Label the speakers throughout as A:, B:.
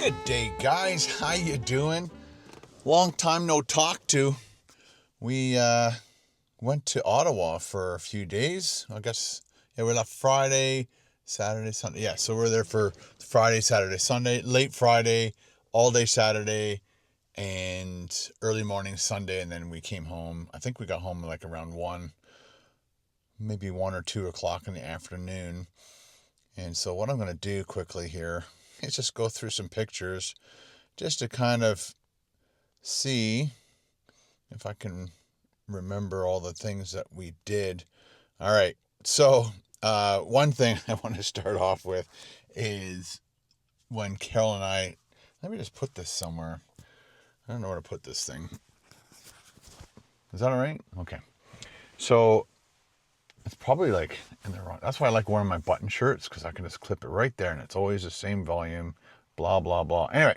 A: Good day, guys. How you doing? Long time no talk to. We went to Ottawa for a few days. I guess, yeah, we left Friday, Saturday, Sunday. Yeah, so we're there for Friday, Saturday, Sunday, late Friday, all day Saturday, and early morning Sunday, and then we came home. I think we got home like around 1, maybe 1 or 2 o'clock in the afternoon. And so what I'm going to do quickly here is just go through some pictures just to kind of see if I can remember all the things that we did. All right. So one thing I want to start off with is when Carol and I, let me just put this somewhere. I don't know where to put this thing. Is that all right? Okay. So it's probably like in the wrong. That's why I like wearing my button shirts, because I can just clip it right there and it's always the same volume, blah, blah, blah. Anyway,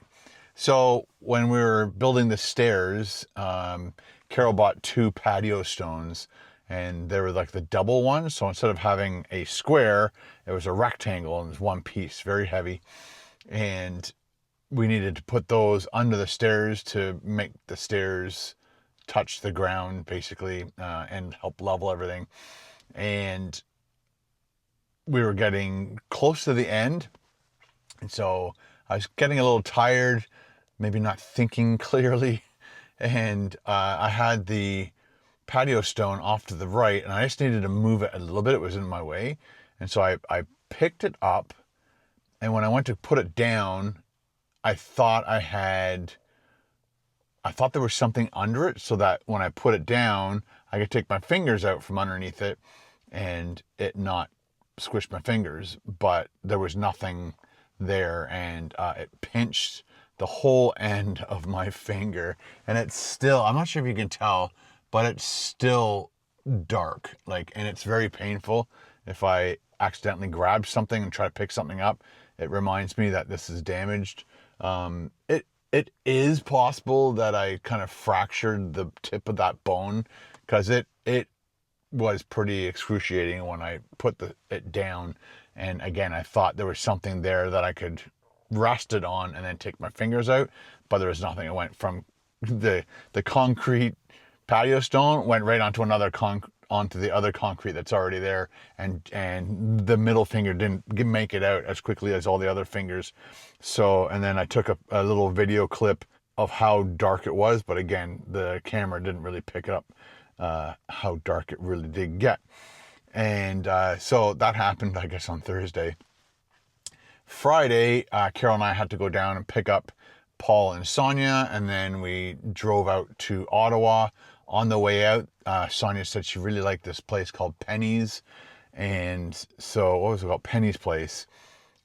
A: so when we were building the stairs, Carol bought 2 patio stones, and they were like the double ones. So instead of having a square, it was a rectangle and it was one piece, very heavy. And we needed to put those under the stairs to make the stairs touch the ground, basically, and help level everything. And we were getting close to the end. And so I was getting a little tired, maybe not thinking clearly. And I had the patio stone off to the right, and I just needed to move it a little bit. It was in my way. And so I picked it up. And when I went to put it down, I thought there was something under it, so that when I put it down, I could take my fingers out from underneath it and it not squish my fingers. But there was nothing there, and it pinched the whole end of my finger. And it's still, I'm not sure if you can tell, but it's still dark. And it's very painful. If I accidentally grab something and try to pick something up, it reminds me that this is damaged. It is possible that I kind of fractured the tip of that bone, because it was pretty excruciating when I put it down. And again, I thought there was something there that I could rest it on and then take my fingers out, but there was nothing. It went from the concrete patio stone, went right onto onto the other concrete that's already there, and the middle finger didn't make it out as quickly as all the other fingers. So, and then I took a little video clip of how dark it was, but again, the camera didn't really pick up how dark it really did get. And so that happened, I guess, on Thursday. Friday, Carol and I had to go down and pick up Paul and Sonia, and then we drove out to Ottawa. On the way out, Sonia said she really liked this place called Penny's. And so, what was it called? Penny's Place.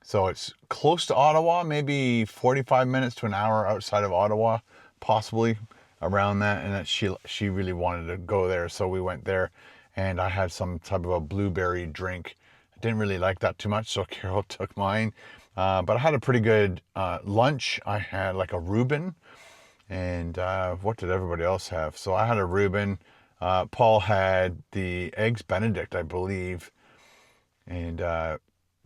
A: So it's close to Ottawa, maybe 45 minutes to an hour outside of Ottawa, possibly around that. And that she really wanted to go there, so we went there. And I had some type of a blueberry drink. I didn't really like that too much, so Carol took mine. But I had a pretty good lunch. I had like a Reuben. And what did everybody else have? So I had a Reuben. Paul had the Eggs Benedict, I believe. And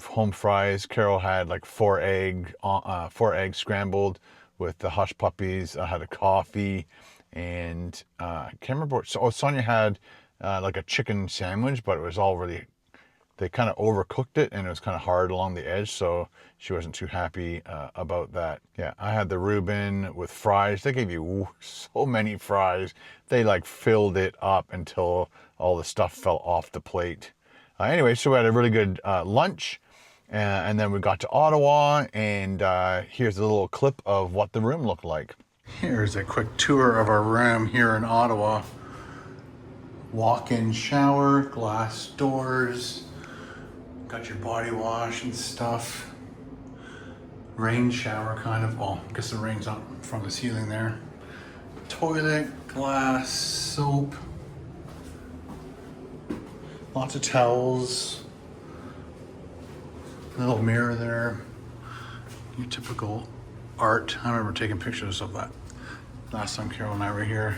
A: home fries. Carol had like 4 eggs scrambled with the hush puppies. I had a coffee. And I can't remember what... Sonia had like a chicken sandwich, but it was all really... They kind of overcooked it, and it was kind of hard along the edge, so she wasn't too happy about that. Yeah, I had the Reuben with fries. They gave you so many fries. They like filled it up until all the stuff fell off the plate. Anyway, so we had a really good lunch, and then we got to Ottawa, and here's a little clip of what the room looked like. Here's a quick tour of our room here in Ottawa. Walk-in shower, glass doors. Got your body wash and stuff. Rain shower, kind of. Well, I guess the rain's not from the ceiling there. Toilet, glass, soap. Lots of towels. Little mirror there. Your typical art. I remember taking pictures of that last time Carol and I were here.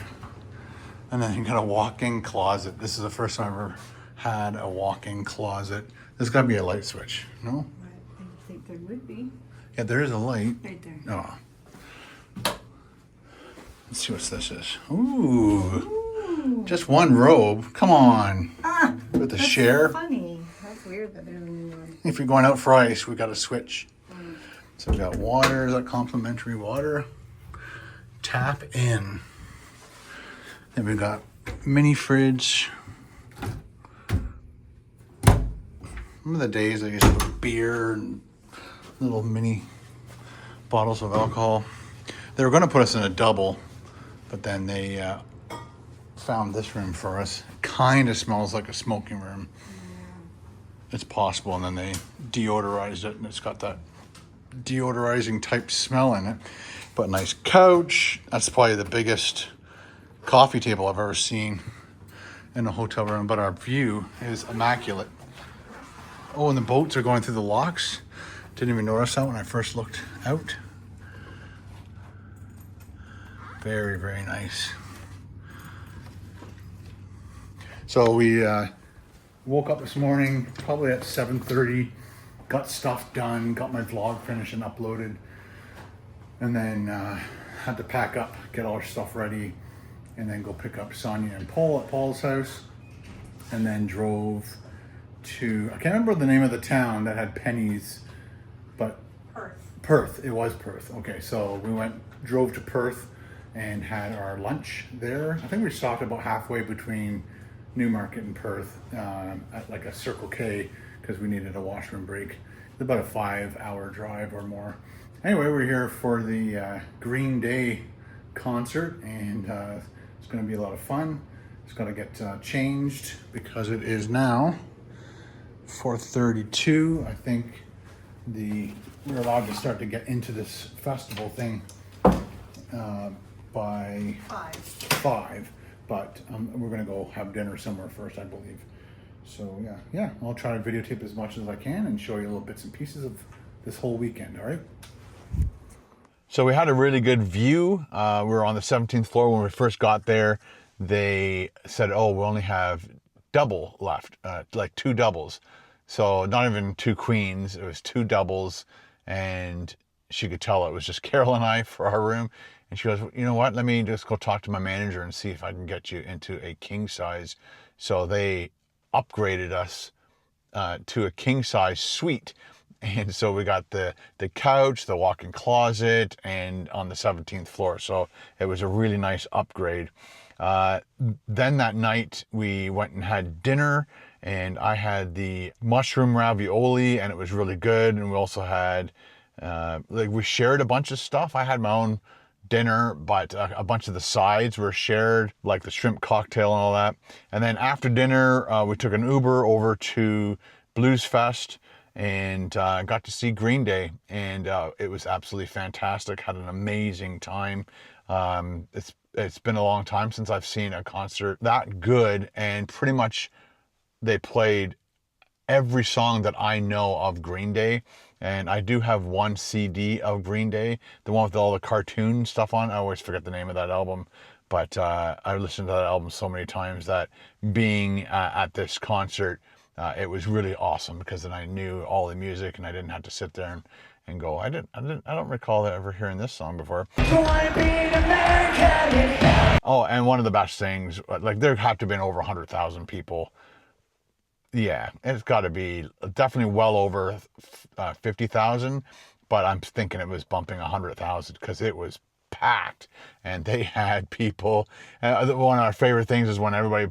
A: And then you got a walk-in closet. This is the first time I've ever had a walk-in closet. There's got to be a light switch, no?
B: I think there would be.
A: Yeah, there is a light.
B: Right there.
A: Oh. Let's see what this is. Ooh. Just one robe. Come on. With the
B: That's
A: share.
B: funny. That's weird that there's a new one.
A: If you're going out for ice, we got to switch. So we got water. Is that complimentary water? Tap in. Then we got mini fridge. Remember the days I used to put beer and little mini bottles of alcohol? They were going to put us in a double, but then they found this room for us. Kind of smells like a smoking room. It's possible, and then they deodorized it, and it's got that deodorizing type smell in it. But nice couch. That's probably the biggest coffee table I've ever seen in a hotel room, but our view is immaculate. Oh, and the boats are going through the locks. Didn't even notice that when I first looked out. Very, very nice. So we woke up this morning probably at 7:30, got stuff done, got my vlog finished and uploaded, and then had to pack up, get all our stuff ready, and then go pick up Sonia and Paul at Paul's house, and then drove to, I can't remember the name of the town that had pennies, but Perth. It was Perth. Okay, so we drove to Perth and had our lunch there. I think we stopped about halfway between Newmarket and Perth at like a Circle K because we needed a washroom break. It's about a 5-hour drive or more. Anyway, we're here for the Green Day concert, and it's going to be a lot of fun. Just got to get changed because it is now 4:32. I think we're allowed to start to get into this festival thing by 5. But we're gonna go have dinner somewhere first, I believe. So yeah, I'll try to videotape as much as I can and show you little bits and pieces of this whole weekend. All right. So we had a really good view. We were on the 17th floor when we first got there. They said, "Oh, we only have double left, like 2 doubles." So not even 2 queens, it was 2 doubles, and she could tell it was just Carol and I for our room. And she goes, "You know what, let me just go talk to my manager and see if I can get you into a king size." So they upgraded us to a king size suite. And so we got the couch, the walk-in closet, and on the 17th floor. So it was a really nice upgrade. Then that night we went and had dinner, and I had the mushroom ravioli, and it was really good. And we also had, we shared a bunch of stuff. I had my own dinner, but a bunch of the sides were shared, like the shrimp cocktail and all that. And then after dinner, we took an Uber over to Blues Fest and got to see Green Day, and it was absolutely fantastic. Had an amazing time. It's been a long time since I've seen a concert that good, and pretty much they played every song that I know of Green Day. And I do have one CD of Green Day, the one with all the cartoon stuff on. I always forget the name of that album, but I listened to that album so many times that being at this concert, it was really awesome because then I knew all the music and I didn't have to sit there and go, I don't recall ever hearing this song before. Oh, and one of the best things, like there have to have been over 100,000 people. Yeah, it's got to be definitely well over 50,000, but I'm thinking it was bumping 100,000 because it was packed, and they had people. One of our favorite things is when everybody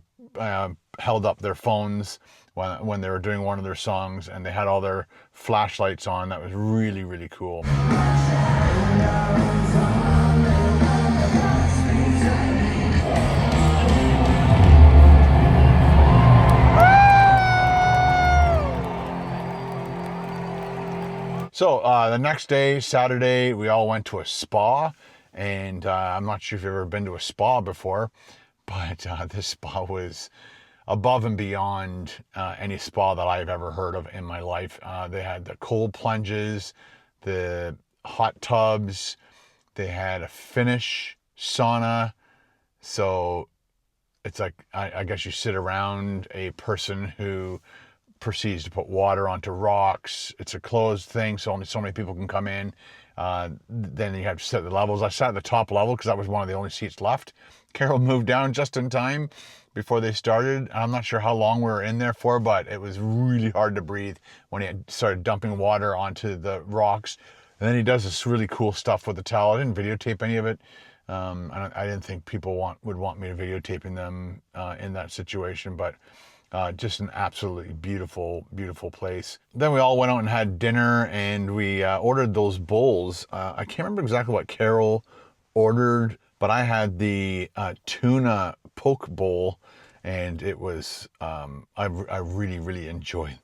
A: held up their phones when they were doing one of their songs, and they had all their flashlights on. That was really, really cool. So the next day, Saturday, we all went to a spa, and I'm not sure if you've ever been to a spa before, but this spa was above and beyond any spa that I've ever heard of in my life. They had the cold plunges, the hot tubs, they had a Finnish sauna. So it's like, I guess you sit around a person who proceeds to put water onto rocks. It's a closed thing, so only so many people can come in. Then you have to set the levels. I sat at the top level because that was one of the only seats left. Carol moved down just in time before they started. I'm not sure how long we were in there for, but it was really hard to breathe when he had started dumping water onto the rocks. And then he does this really cool stuff with the towel. I didn't videotape any of it. I didn't think people would want me to videotaping them in that situation, but just an absolutely beautiful, beautiful place. Then we all went out and had dinner, and we ordered those bowls. I can't remember exactly what Carol ordered, but I had the tuna poke bowl, and it was, I really, really enjoyed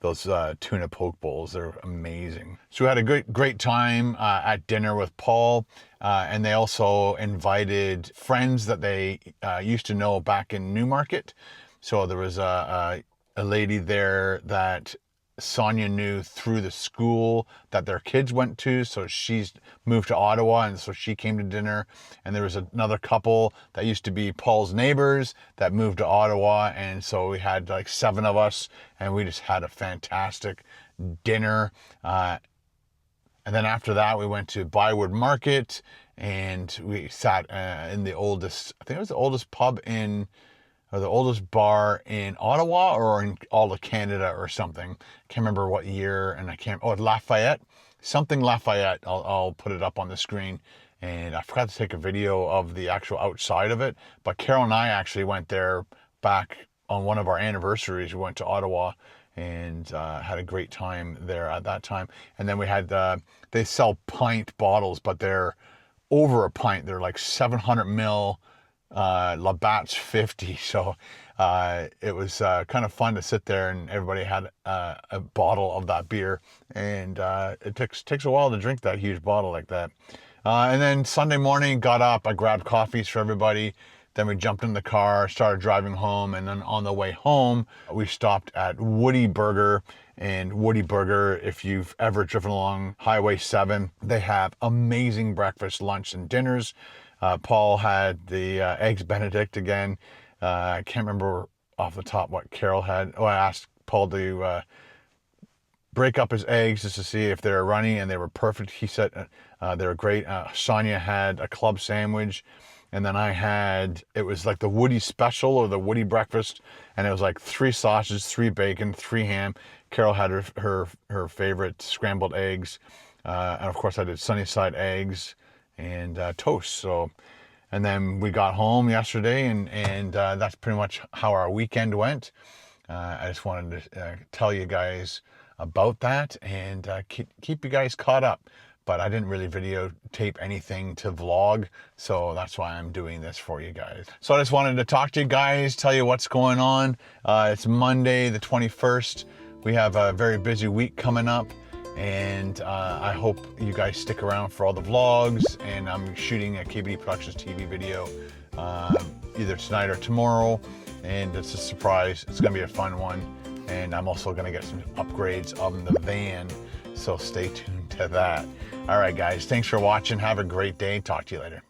A: those tuna poke bowls. They're amazing. So we had a great time at dinner with Paul, and they also invited friends that they used to know back in Newmarket. So there was a lady there that Sonia knew through the school that their kids went to. So she's moved to Ottawa, and so she came to dinner. And there was another couple that used to be Paul's neighbors that moved to Ottawa. And so we had like 7 of us, and we just had a fantastic dinner. And then after that, we went to Bywood Market, and we sat in the oldest, I think it was the oldest pub or the oldest bar in Ottawa or in all of Canada or something. Can't remember what year, and Lafayette. Something Lafayette. I'll put it up on the screen. And I forgot to take a video of the actual outside of it. But Carol and I actually went there back on one of our anniversaries. We went to Ottawa and had a great time there at that time. And then we had, they sell pint bottles, but they're over a pint. They're like 700 ml. Labatt's 50, so it was kind of fun to sit there, and everybody had a bottle of that beer, and it takes a while to drink that huge bottle like that. And then Sunday morning, got up, I grabbed coffees for everybody, then we jumped in the car, started driving home, and then on the way home, we stopped at Woody Burger. And Woody Burger, if you've ever driven along Highway 7, they have amazing breakfast, lunch, and dinners. Paul had the Eggs Benedict again. I can't remember off the top what Carol had. Oh, I asked Paul to break up his eggs just to see if they were runny, and they were perfect. He said they were great. Sonia had a club sandwich, and then I had, it was like the Woody Special or the Woody Breakfast, and it was like 3 sausages, 3 bacon, 3 ham. Carol had her favorite scrambled eggs, and of course I did Sunnyside eggs and toast. So, and then we got home yesterday, and that's pretty much how our weekend went. I just wanted to tell you guys about that and keep you guys caught up. But I didn't really videotape anything to vlog, so that's why I'm doing this for you guys. So I just wanted to talk to you guys, tell you what's going on. It's Monday the 21st. We have a very busy week coming up, and I hope you guys stick around for all the vlogs. And I'm shooting a KBD Productions TV video either tonight or tomorrow, and it's a surprise. It's gonna be a fun one, and I'm also gonna get some upgrades on the van, so stay tuned to that. All right, guys, thanks for watching. Have a great day. Talk to you later.